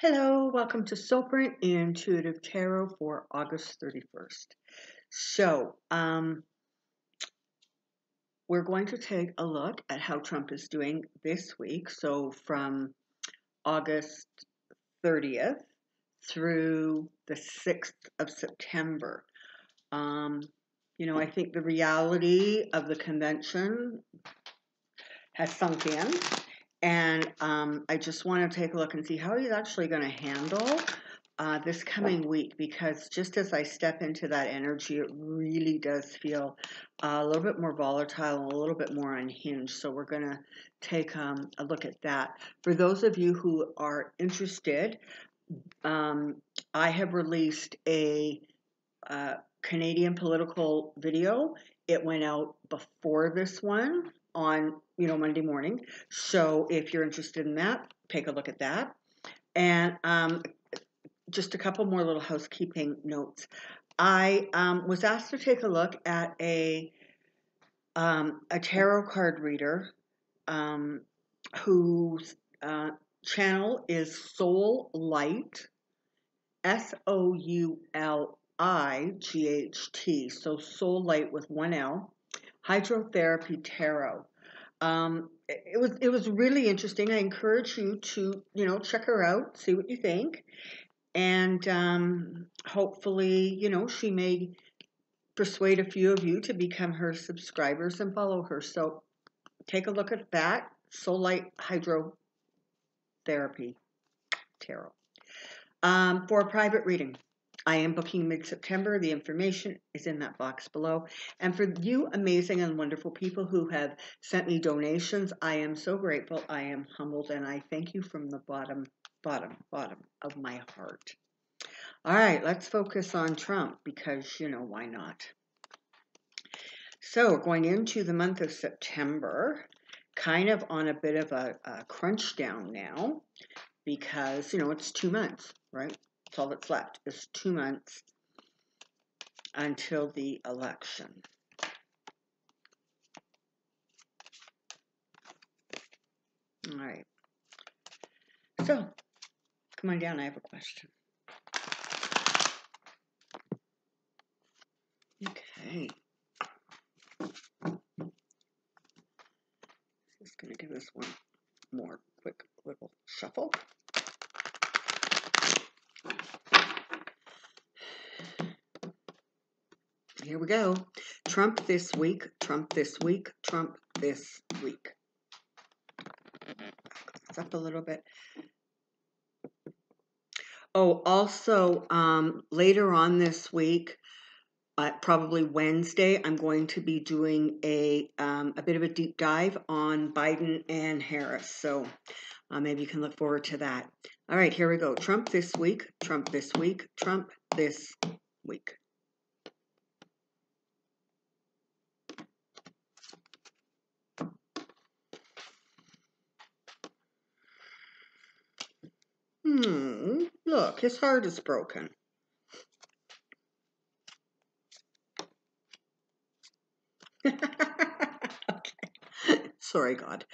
Hello, welcome to Soulprint Intuitive Tarot for August 31st. So, we're going to take a look at how Trump is doing this week. So, from August 30th through the 6th of September. I think the reality of the convention has sunk in. And I just want to take a look and see how he's actually going to handle this coming week, because just as I step into that energy, it really does feel a little bit more volatile and a little bit more unhinged. So we're going to take a look at that. For those of you who are interested, I have released a Canadian political video. It went out before this one on Monday morning. So if you're interested in that, take a look at that. And just a couple more little housekeeping notes. I was asked to take a look at a tarot card reader whose channel is Soul Light, SOULIGHT, so Soul Light with one L, Hydrotherapy Tarot. It was really interesting. I encourage you to check her out, see what you think, and hopefully she may persuade a few of you to become her subscribers and follow her. So take a look at that, Soul Light Hydrotherapy Tarot. For a private reading, I am booking mid-September. The information is in that box below. And for you amazing and wonderful people who have sent me donations, I am so grateful. I am humbled, and I thank you from the bottom of my heart. All right, let's focus on Trump, because, why not? So we're going into the month of September, kind of on a bit of a crunch down now, because, it's 2 months, right? That's all that's left is 2 months until the election. All right. So, come on down. I have a question. Okay. Just going to give this one more quick little shuffle. Here we go. Trump this week, Trump this week, Trump this week. It's up a little bit. Oh, also, later on this week, probably Wednesday, I'm going to be doing a bit of a deep dive on Biden and Harris. So maybe you can look forward to that. All right, here we go. Trump this week, Trump this week, Trump this week. Look, his heart is broken. Okay. Sorry, God.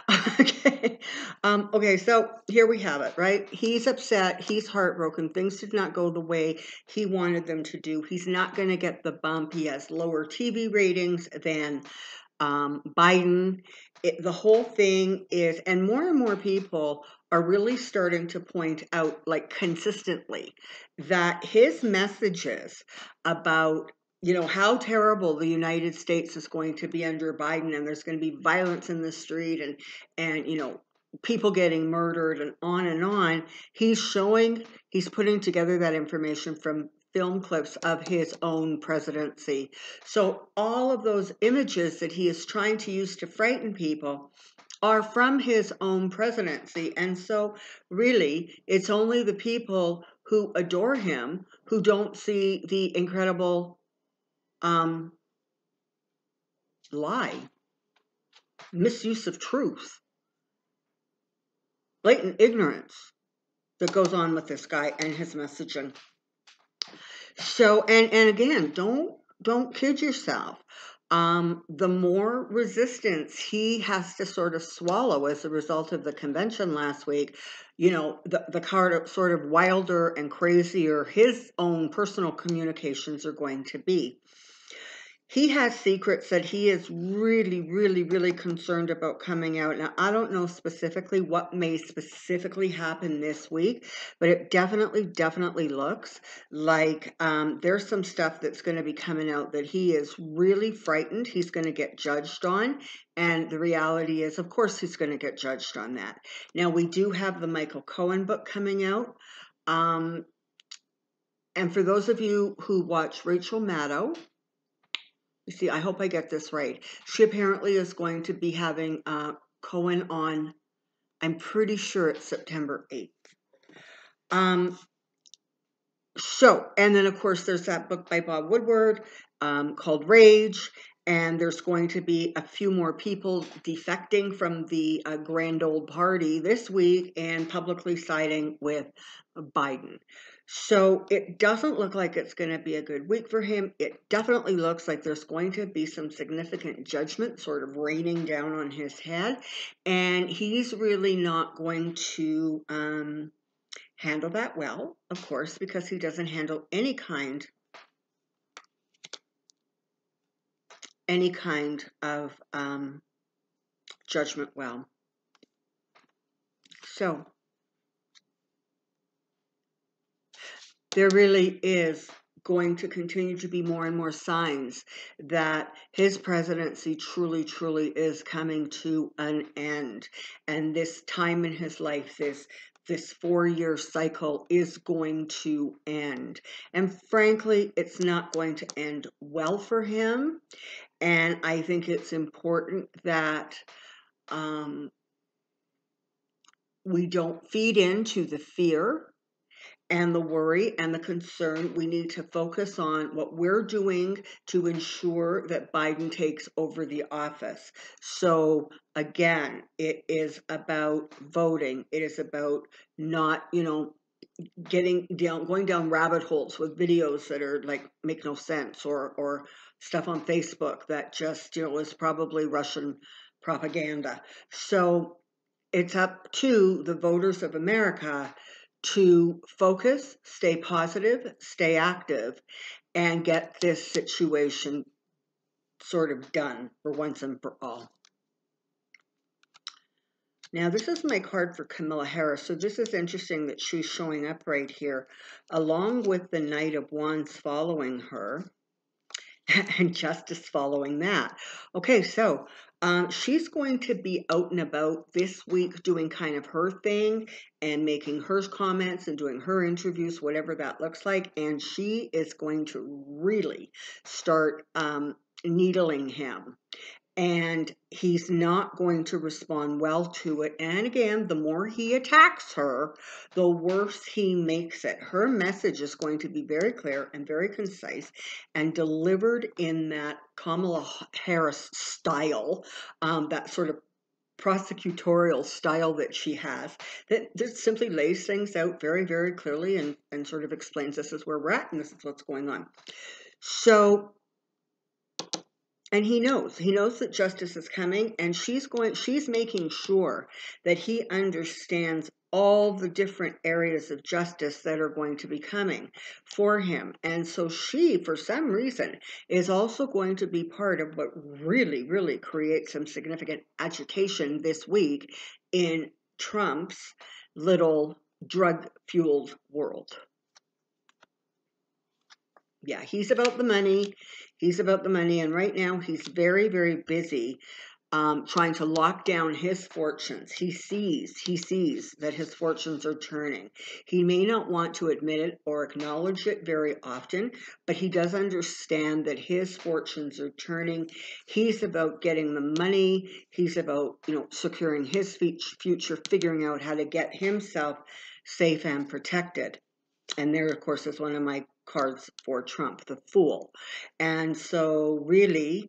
Okay. Okay, so here we have it, right? He's upset. He's heartbroken. Things did not go the way he wanted them to do. He's not going to get the bump. He has lower TV ratings than Biden. The whole thing is, and more people are really starting to point out, like consistently, that his messages about how terrible the United States is going to be under Biden, and there's going to be violence in the street, and people getting murdered, and on. He's putting together that information from film clips of his own presidency. So all of those images that he is trying to use to frighten people are from his own presidency. And so really, it's only the people who adore him who don't see the incredible lie, misuse of truth, blatant ignorance that goes on with this guy and his messaging. So, and again, don't kid yourself. the more resistance he has to sort of swallow as a result of the convention last week. The card sort of wilder and crazier his own personal communications are going to be. He has secrets that he is really, really, really concerned about coming out. Now, I don't know specifically what may specifically happen this week, but it definitely looks like there's some stuff that's going to be coming out that he is really frightened he's going to get judged on. And the reality is, of course, he's going to get judged on that. Now, we do have the Michael Cohen book coming out. And for those of you who watch Rachel Maddow, you see, I hope I get this right. She apparently is going to be having Cohen on, I'm pretty sure it's September 8th. And then of course there's that book by Bob Woodward called Rage, and there's going to be a few more people defecting from the grand old party this week and publicly siding with Biden. So it doesn't look like it's going to be a good week for him. It definitely looks like there's going to be some significant judgment sort of raining down on his head, and he's really not going to handle that well, of course, because he doesn't handle any kind of judgment well. So there really is going to continue to be more and more signs that his presidency truly is coming to an end, and this time in his life, this 4-year cycle is going to end. And frankly, it's not going to end well for him. And I think it's important that we don't feed into the fear and the worry and the concern. We need to focus on what we're doing to ensure that Biden takes over the office. So again, it is about voting. It is about not, going down rabbit holes with videos that are like make no sense, or stuff on Facebook that just, is probably Russian propaganda. So it's up to the voters of America to focus, stay positive, stay active, and get this situation sort of done for once and for all. Now, this is my card for Kamala Harris. So this is interesting that she's showing up right here, along with the Knight of Wands following her, and Justice following that. Okay, so she's going to be out and about this week doing kind of her thing and making her comments and doing her interviews, whatever that looks like. And she is going to really start needling him. And he's not going to respond well to it. And again, the more he attacks her, the worse he makes it. Her message is going to be very clear and very concise and delivered in that Kamala Harris style, that sort of prosecutorial style that she has, that just simply lays things out very, very clearly and sort of explains this is where we're at and this is what's going on. So, and he knows that justice is coming, and she's making sure that he understands all the different areas of justice that are going to be coming for him. And so she, for some reason, is also going to be part of what really creates some significant agitation this week in Trump's little drug-fueled world. Yeah, he's about the money. He's about the money, and right now he's very, very busy trying to lock down his fortunes. He sees that his fortunes are turning. He may not want to admit it or acknowledge it very often, but he does understand that his fortunes are turning. He's about getting the money. He's about, securing his future, figuring out how to get himself safe and protected. And there, of course, is one of my cards for Trump, the Fool. And so really,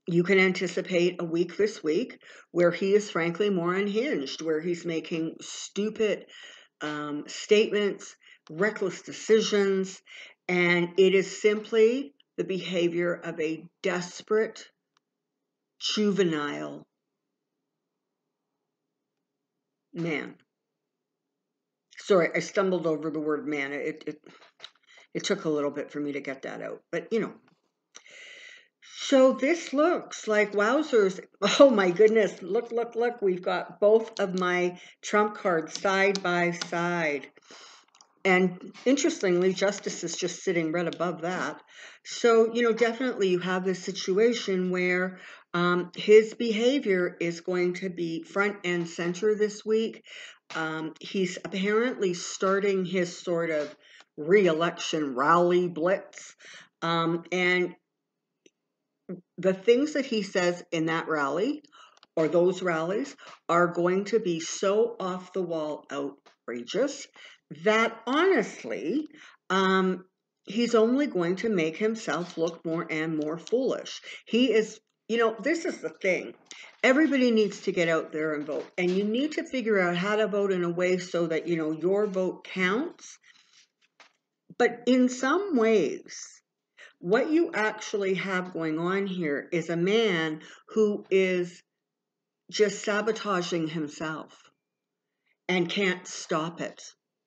you can anticipate a week this week where he is frankly more unhinged, where he's making stupid statements, reckless decisions, and it is simply the behavior of a desperate, juvenile man. Sorry, I stumbled over the word man. It took a little bit for me to get that out, but you know. So this looks like wowzers. Oh my goodness, look, look, look. We've got both of my trump cards side by side. And interestingly, justice is just sitting right above that. So, you know, definitely you have this situation where his behavior is going to be front and center this week. He's apparently starting his sort of re-election rally blitz. And the things that he says in that rally or those rallies are going to be so off the wall outrageous that honestly, he's only going to make himself look more and more foolish. He is, you know, this is the thing. Everybody needs to get out there and vote, and you need to figure out how to vote in a way so that, you know, your vote counts. But in some ways, what you actually have going on here is a man who is just sabotaging himself and can't stop it,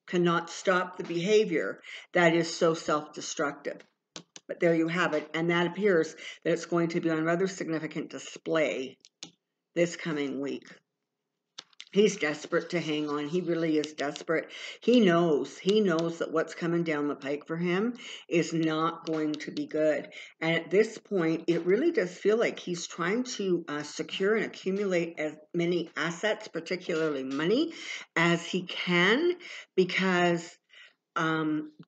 cannot stop the behavior that is so self-destructive. But there you have it, and that appears that it's going to be on rather significant display this coming week. He's desperate to hang on. He really is desperate. He knows that what's coming down the pike for him is not going to be good. And at this point, it really does feel like he's trying to secure and accumulate as many assets, particularly money, as he can, because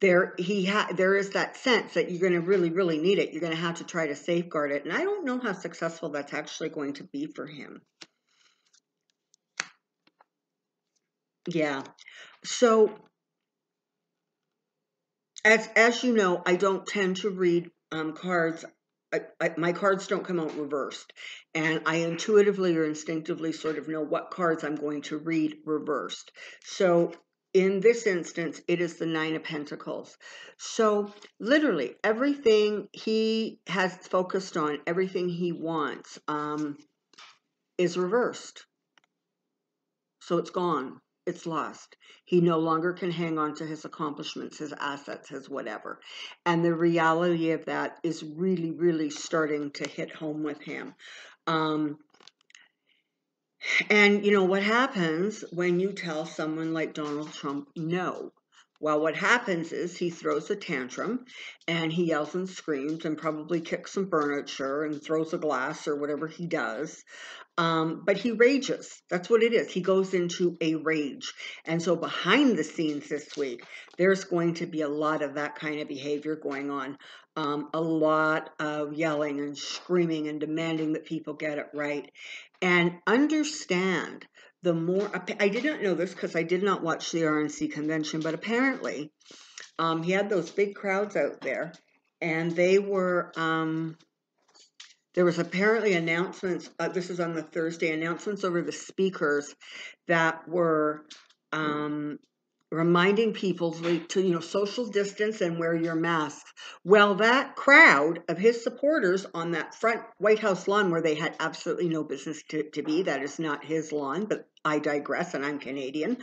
there is that sense that you're going to really need it. You're going to have to try to safeguard it. And I don't know how successful that's actually going to be for him. Yeah. So as you know, I don't tend to read cards. My cards don't come out reversed, and I intuitively or instinctively sort of know what cards I'm going to read reversed. So in this instance, it is the Nine of Pentacles. So literally everything he has focused on, everything he wants, is reversed. So it's gone. It's lost. He no longer can hang on to his accomplishments, his assets, his whatever. And the reality of that is really starting to hit home with him. And you know what happens when you tell someone like Donald Trump no? Well, what happens is he throws a tantrum and he yells and screams and probably kicks some furniture and throws a glass or whatever he does. But he rages. That's what it is. He goes into a rage. And so behind the scenes this week, there's going to be a lot of that kind of behavior going on. A lot of yelling and screaming and demanding that people get it right. And understand, the more, I did not know this because I did not watch the RNC convention, but apparently he had those big crowds out there, and they were, there was apparently announcements, this is on the Thursday, announcements over the speakers that were reminding people to, you know, social distance and wear your masks. Well, that crowd of his supporters on that front White House lawn where they had absolutely no business to be, that is not his lawn, but I digress, and I'm Canadian.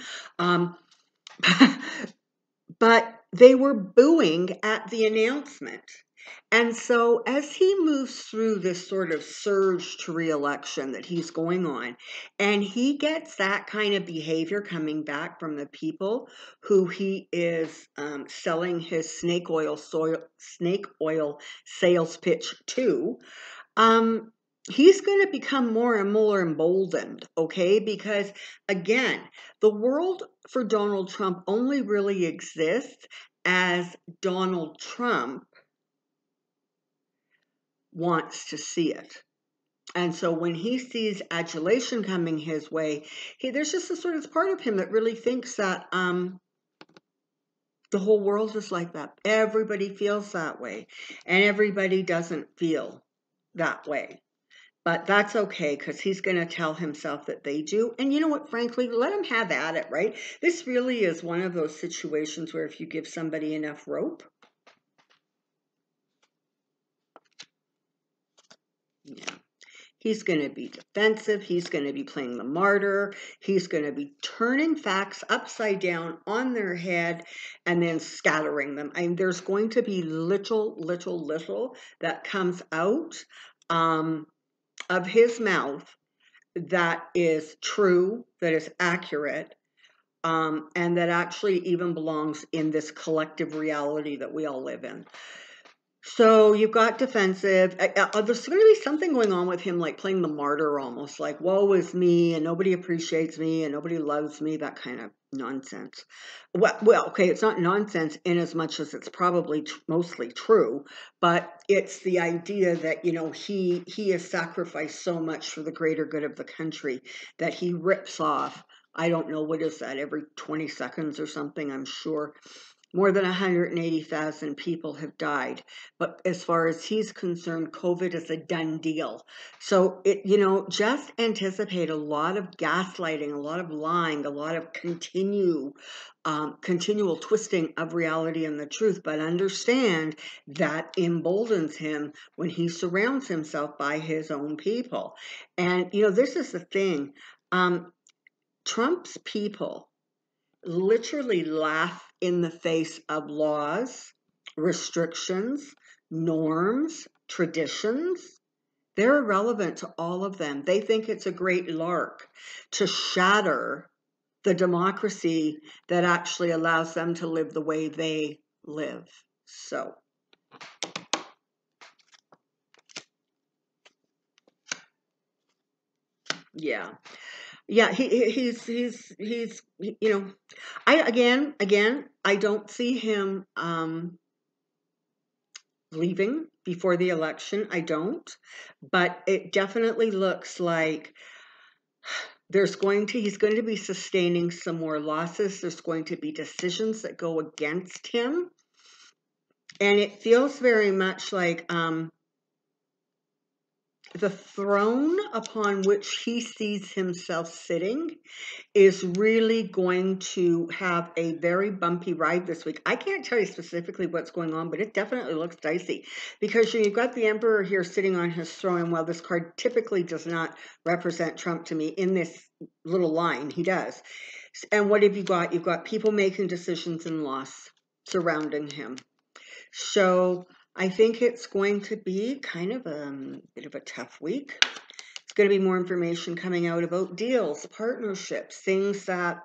But they were booing at the announcement. And so as he moves through this sort of surge to re-election that he's going on, and he gets that kind of behavior coming back from the people who he is selling his snake oil sales pitch to, he's going to become more and more emboldened, okay? Because again, the world for Donald Trump only really exists as Donald Trump wants to see it. And so when he sees adulation coming his way, there's just a sort of part of him that really thinks that the whole world is like that. Everybody feels that way, and everybody doesn't feel that way. But that's okay, because he's going to tell himself that they do. And you know what, frankly, let him have at it, right? This really is one of those situations where if you give somebody enough rope, Yeah. He's going to be defensive. He's going to be playing the martyr. He's going to be turning facts upside down on their head and then scattering them. I mean, there's going to be little that comes out of his mouth that is true, that is accurate, and that actually even belongs in this collective reality that we all live in. So you've got defensive. There's going to be something going on with him, like playing the martyr almost, like, woe is me, and nobody appreciates me, and nobody loves me, that kind of nonsense. Well, okay, it's not nonsense in as much as it's probably mostly true, but it's the idea that, you know, he has sacrificed so much for the greater good of the country that he rips off, I don't know, what is that, every 20 seconds or something, I'm sure. More than 180,000 people have died. But as far as he's concerned, COVID is a done deal. So, just anticipate a lot of gaslighting, a lot of lying, a lot of continual twisting of reality and the truth. But understand that emboldens him when he surrounds himself by his own people. And, this is the thing. Trump's people literally laugh in the face of laws, restrictions, norms, traditions. They're irrelevant to all of them. They think it's a great lark to shatter the democracy that actually allows them to live the way they live. So, yeah. Yeah, he's I don't see him leaving before the election. I don't, but it definitely looks like he's going to be sustaining some more losses. There's going to be decisions that go against him, and it feels very much like the throne upon which he sees himself sitting is really going to have a very bumpy ride this week. I can't tell you specifically what's going on, but it definitely looks dicey because you've got the emperor here sitting on his throne. And while this card typically does not represent Trump to me, in this little line, he does. And what have you got? You've got people making decisions and loss surrounding him. So I think it's going to be kind of a bit of a tough week. It's going to be more information coming out about deals, partnerships, things that,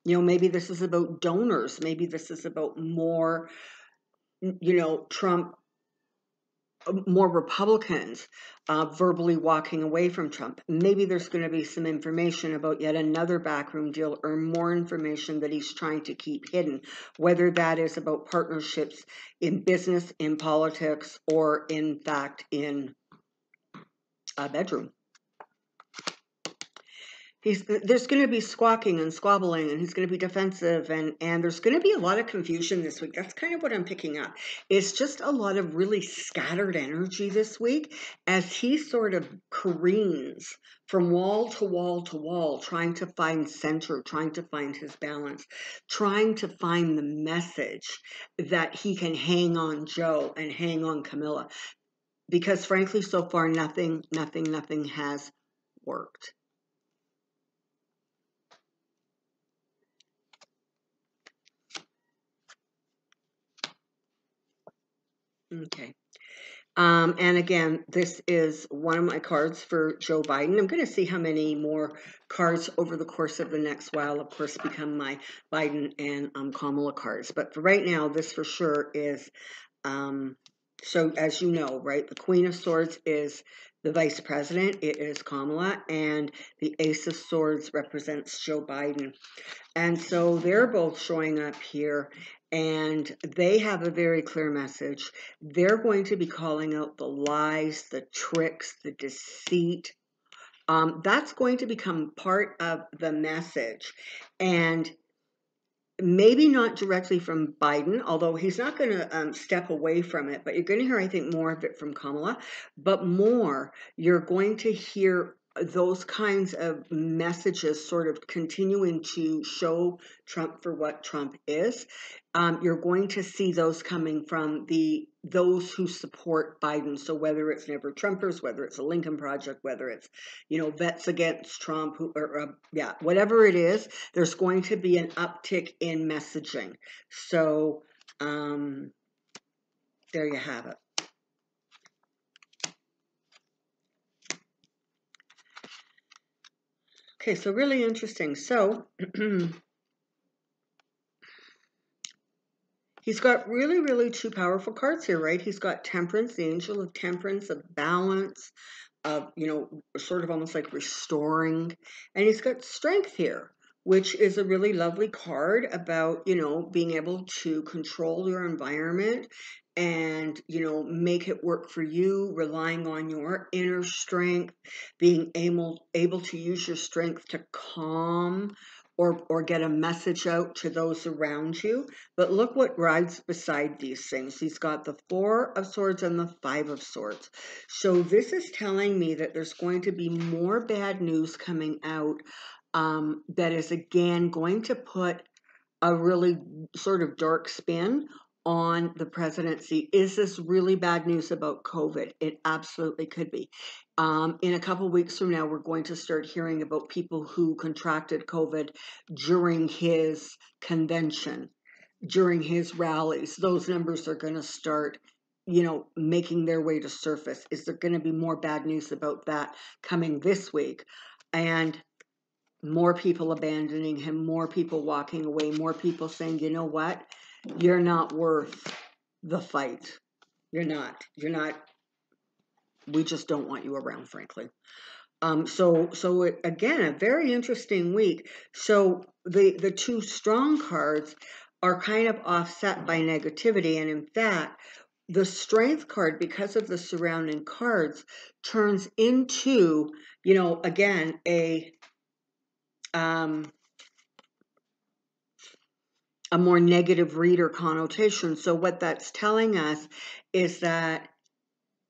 maybe this is about donors. Maybe this is about more, Trump, more Republicans verbally walking away from Trump. Maybe there's going to be some information about yet another backroom deal or more information that he's trying to keep hidden, whether that is about partnerships in business, in politics, or in fact in a bedroom. There's going to be squawking and squabbling, and he's going to be defensive, and there's going to be a lot of confusion this week. That's kind of what I'm picking up. It's just a lot of really scattered energy this week as he sort of careens from wall to wall to wall, trying to find center, trying to find his balance, trying to find the message that he can hang on Joe and hang on Camilla. Because frankly, so far, nothing has worked. Okay. And again, this is one of my cards for Joe Biden. I'm going to see how many more cards over the course of the next while, of course, become my Biden and Kamala cards. But for right now, this for sure is, so as you know, right, the Queen of Swords is the Vice President. It is Kamala. And the Ace of Swords represents Joe Biden. And so they're both showing up here, and they have a very clear message. They're going to be calling out the lies, the tricks, the deceit. That's going to become part of the message. And maybe not directly from Biden, although he's not going to step away from it, but you're going to hear, I think, more of it from Kamala. But more, you're going to hear those kinds of messages sort of continuing to show Trump for what Trump is. You're going to see those coming from those who support Biden. So whether it's Never Trumpers, whether it's a Lincoln Project, whether it's, Vets Against Trump, whatever it is, there's going to be an uptick in messaging. So there you have it. Okay, so really interesting. So he's got really, really two powerful cards here, right? He's got Temperance, the Angel of Temperance, of balance, of, sort of almost like restoring. And he's got Strength here, which is a really lovely card about, being able to control your environment and, make it work for you, relying on your inner strength, being able to use your strength to calm or get a message out to those around you. But look what rides beside these things. He's got the Four of Swords and the Five of Swords. So this is telling me that there's going to be more bad news coming out that is, again, going to put a really sort of dark spin on the presidency. Is this really bad news about COVID? It absolutely could be. In a couple weeks from now, we're going to start hearing about people who contracted COVID during his convention, during his rallies. Those numbers are going to start, making their way to surface. Is there going to be more bad news about that coming this week? And more people abandoning him, more people walking away, more people saying, you know what? You're not worth the fight. You're not. We just don't want you around, frankly. Again, a very interesting week. So the two strong cards are kind of offset by negativity. And in fact, the Strength card, because of the surrounding cards, turns into, again, a more negative reader connotation. So what that's telling us is that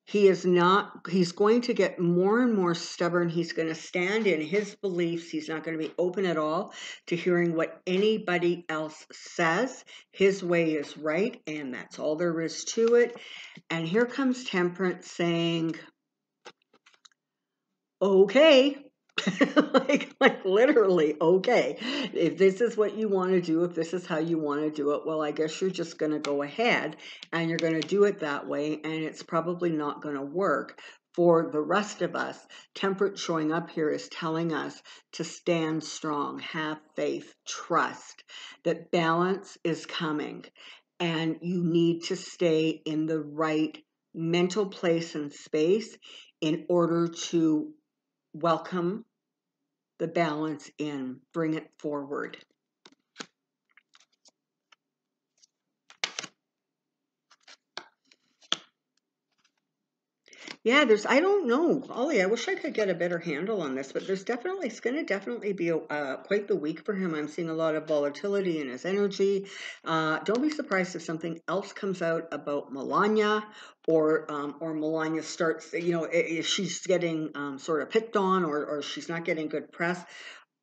he's going to get more and more stubborn. He's going to stand in his beliefs. He's not going to be open at all to hearing what anybody else says. His way is right, and that's all there is to it. And here comes Temperance saying, okay. like literally, okay, if this is what you want to do, if this is how you want to do it, well, I guess you're just going to go ahead and you're going to do it that way, and it's probably not going to work. For the rest of us, Temperance showing up here is telling us to stand strong, have faith, trust that balance is coming, and you need to stay in the right mental place and space in order to welcome the balance in, bring it forward. Yeah, I don't know, Ollie, I wish I could get a better handle on this, but it's going to definitely be quite the week for him. I'm seeing a lot of volatility in his energy. Don't be surprised if something else comes out about Melania, or Melania starts, if she's getting sort of picked on, or she's not getting good press,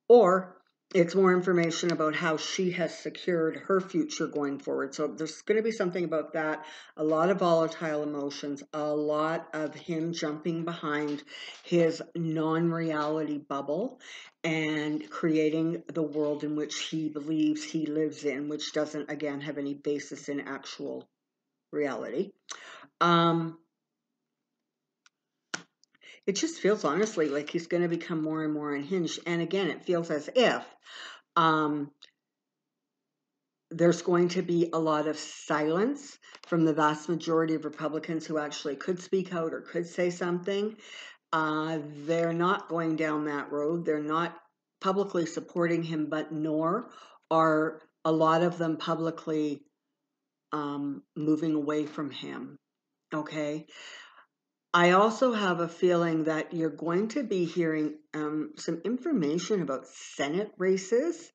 or it's more information about how she has secured her future going forward. So there's going to be something about that. A lot of volatile emotions, a lot of him jumping behind his non-reality bubble and creating the world in which he believes he lives in, which doesn't, again, have any basis in actual reality. It just feels, honestly, like he's going to become more and more unhinged. And again, it feels as if there's going to be a lot of silence from the vast majority of Republicans who actually could speak out or could say something. They're not going down that road. They're not publicly supporting him, but nor are a lot of them publicly moving away from him. Okay. I also have a feeling that you're going to be hearing some information about Senate races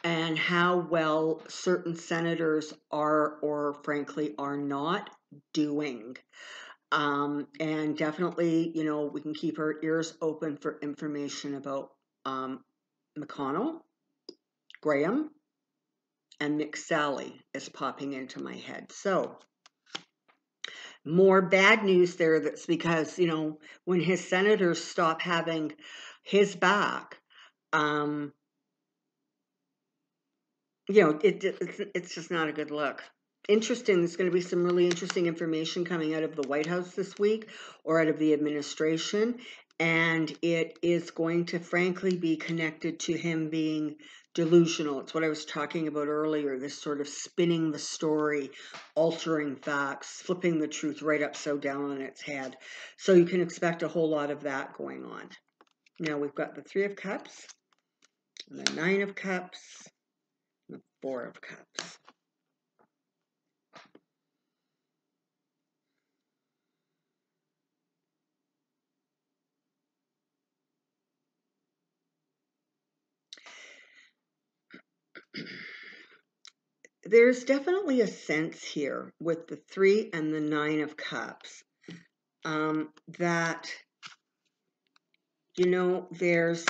and how well certain senators are, or frankly are not, doing. And definitely, you know, we can keep our ears open for information about McConnell, Graham, and McSally is popping into my head. So more bad news there. That's because, you know, when his senators stop having his back, you know, it's just not a good look. Interesting. There's going to be some really interesting information coming out of the White House this week or out of the administration. And it is going to frankly be connected to him being delusional. It's what I was talking about earlier, this sort of spinning the story, altering facts, flipping the truth right upside down on its head. So you can expect a whole lot of that going on. Now we've got the Three of Cups, and the Nine of Cups, and the Four of Cups. There's definitely a sense here with the Three and the Nine of Cups that, you know, there's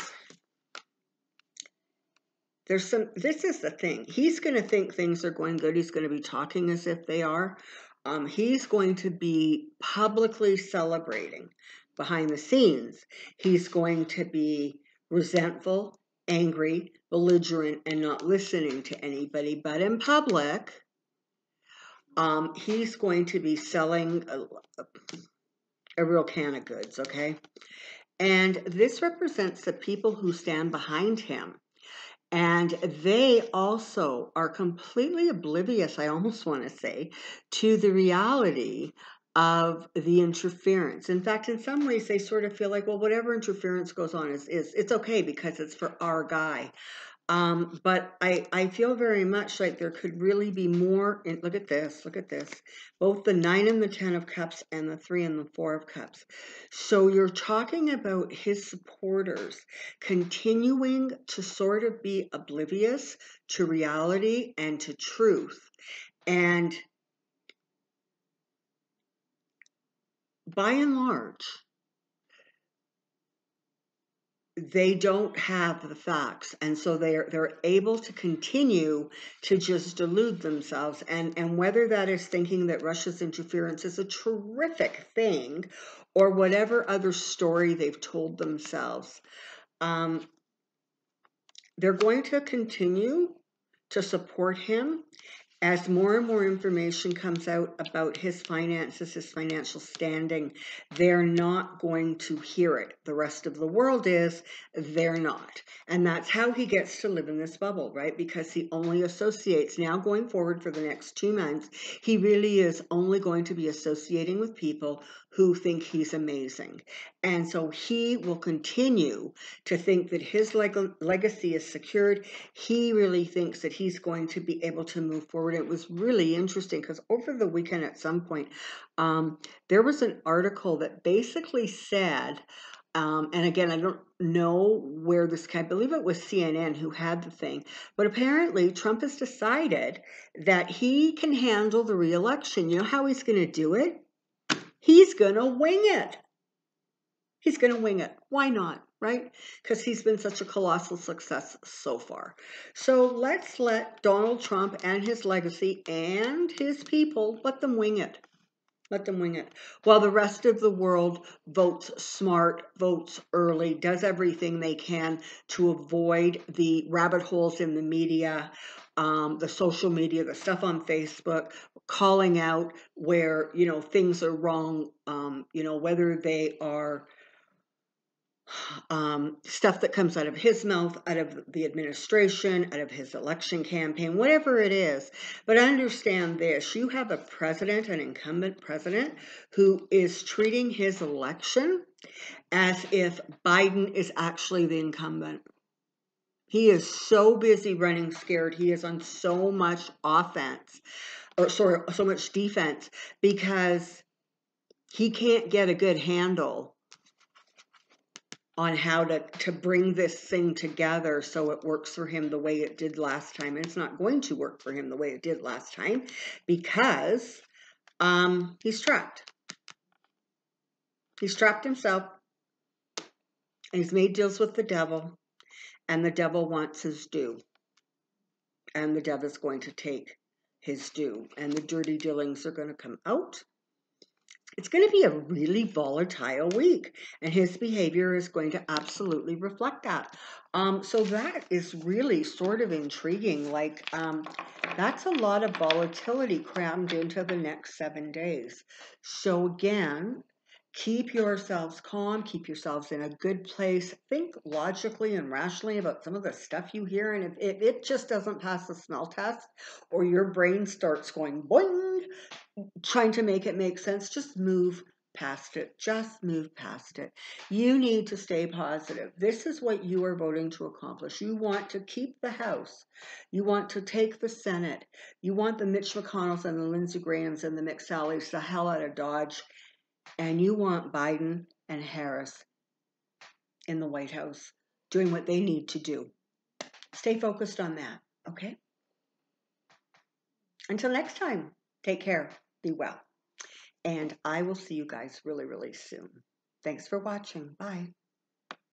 some, this is the thing. He's going to think things are going good. He's going to be talking as if they are. He's going to be publicly celebrating behind the scenes. He's going to be resentful, angry, belligerent, and not listening to anybody. But in public, he's going to be selling a real can of goods, okay? And this represents the people who stand behind him. And they also are completely oblivious, I almost want to say, to the reality of the interference. In fact, in some ways, they sort of feel like, well, whatever interference goes on is it's okay because it's for our guy. But I feel very much like there could really be more. Look at this, both the 9 and the 10 of Cups and the 3 and the 4 of Cups. So you're talking about his supporters continuing to sort of be oblivious to reality and to truth. And by and large, they don't have the facts, and so they're able to continue to just delude themselves, and whether that is thinking that Russia's interference is a terrific thing or whatever other story they've told themselves, they're going to continue to support him as more and more information comes out about his finances, his financial standing. They're not going to hear it. The rest of the world is, they're not. And that's how he gets to live in this bubble, right? Because he only associates, now going forward for the next 2 months, he really is only going to be associating with people who think he's amazing. And so he will continue to think that his legacy is secured. He really thinks that he's going to be able to move forward. It was really interesting because over the weekend at some point, there was an article that basically said, and again, I don't know where this came, I believe it was CNN who had the thing, but apparently Trump has decided that he can handle the re-election. You know how he's going to do it? He's going to wing it. He's going to wing it. Why not, right? Because he's been such a colossal success so far. So let's let Donald Trump and his legacy and his people, let them wing it. Let them wing it. While the rest of the world votes smart, votes early, does everything they can to avoid the rabbit holes in the media, the social media, the stuff on Facebook, calling out where, you know, things are wrong, you know, whether they are stuff that comes out of his mouth, out of the administration, out of his election campaign, whatever it is. But understand this, you have a president, an incumbent president, who is treating his election as if Biden is actually the incumbent. He is so busy running scared. He is on so much offense, or sorry, so much defense, because he can't get a good handle on how to bring this thing together so it works for him the way it did last time. And it's not going to work for him the way it did last time because he's trapped. He's trapped himself, and he's made deals with the devil, and the devil wants his due. And the devil's going to take his due, and the dirty dealings are going to come out. It's going to be a really volatile week, and his behavior is going to absolutely reflect that. So that is really sort of intriguing. Like, that's a lot of volatility crammed into the next 7 days. So again, keep yourselves calm, keep yourselves in a good place. Think logically and rationally about some of the stuff you hear, and if it just doesn't pass the smell test, or your brain starts going boing, trying to make it make sense, just move past it. Just move past it. You need to stay positive. This is what you are voting to accomplish. You want to keep the House. You want to take the Senate. You want the Mitch McConnells and the Lindsey Grahams and the McSallys the hell out of Dodge. And you want Biden and Harris in the White House doing what they need to do. Stay focused on that, okay? Until next time, take care. Be well. And I will see you guys really, really soon. Thanks for watching. Bye.